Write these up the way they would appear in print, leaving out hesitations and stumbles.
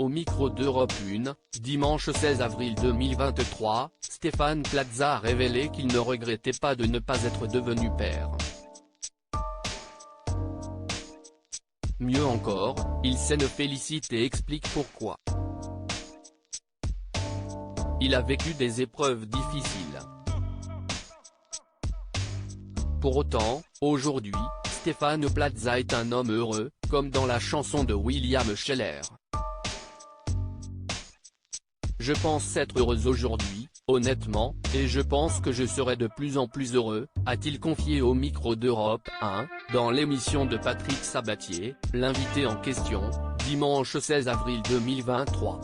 au micro d'Europe 1, dimanche 16 avril 2023, Stéphane Plaza a révélé qu'il ne regrettait pas de ne pas être devenu père. Mieux encore, il s'en félicite et explique pourquoi. Il a vécu des épreuves difficiles. Pour autant, aujourd'hui, Stéphane Plaza est un homme heureux, comme dans la chanson de William Scheller. Je pense être heureux aujourd'hui, honnêtement, et je pense que je serai de plus en plus heureux, a-t-il confié au micro d'Europe 1, dans l'émission de Patrick Sabatier, l'invité en question, dimanche 16 avril 2023.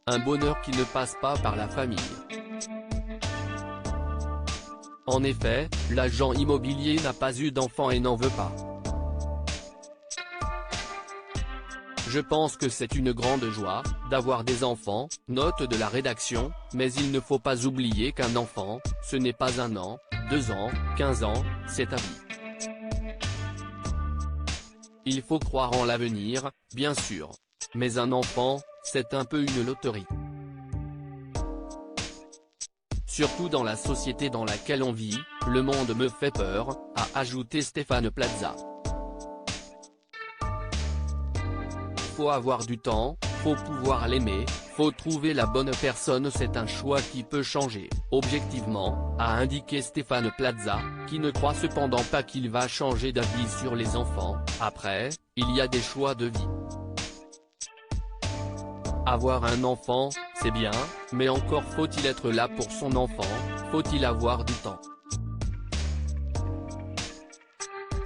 Un bonheur qui ne passe pas par la famille. En effet, l'agent immobilier n'a pas eu d'enfant et n'en veut pas. Je pense que c'est une grande joie, d'avoir des enfants, note de la rédaction, mais il ne faut pas oublier qu'un enfant, ce n'est pas 1 an, 2 ans, 15 ans, c'est à vie. Il faut croire en l'avenir, bien sûr. Mais un enfant, c'est un peu une loterie. Surtout dans la société dans laquelle on vit, le monde me fait peur, a ajouté Stéphane Plaza. Faut avoir du temps, faut pouvoir l'aimer, faut trouver la bonne personne, c'est un choix qui peut changer, objectivement, a indiqué Stéphane Plaza, qui ne croit cependant pas qu'il va changer d'avis sur les enfants. Après, il y a des choix de vie. Avoir un enfant, c'est bien, mais encore faut-il être là pour son enfant, faut-il avoir du temps.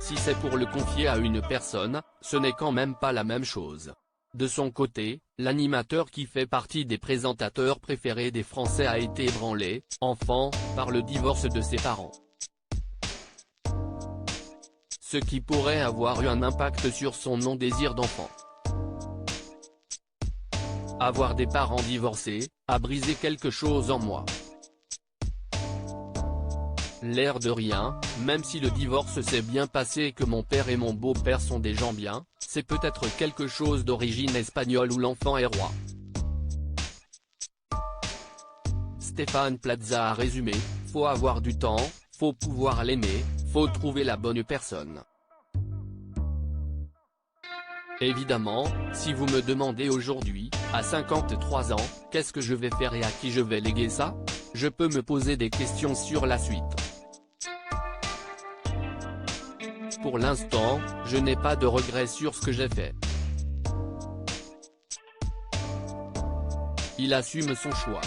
Si c'est pour le confier à une personne, ce n'est quand même pas la même chose. De son côté, l'animateur qui fait partie des présentateurs préférés des Français a été ébranlé, enfant, par le divorce de ses parents. Ce qui pourrait avoir eu un impact sur son non-désir d'enfant. Avoir des parents divorcés, a brisé quelque chose en moi. L'air de rien, même si le divorce s'est bien passé et que mon père et mon beau-père sont des gens bien, c'est peut-être quelque chose d'origine espagnole où l'enfant est roi. Stéphane Plaza a résumé, faut avoir du temps, faut pouvoir l'aimer, faut trouver la bonne personne. Évidemment, si vous me demandez aujourd'hui, à 53 ans, qu'est-ce que je vais faire et à qui je vais léguer ça? Je peux me poser des questions sur la suite. Pour l'instant, je n'ai pas de regrets sur ce que j'ai fait. Il assume son choix.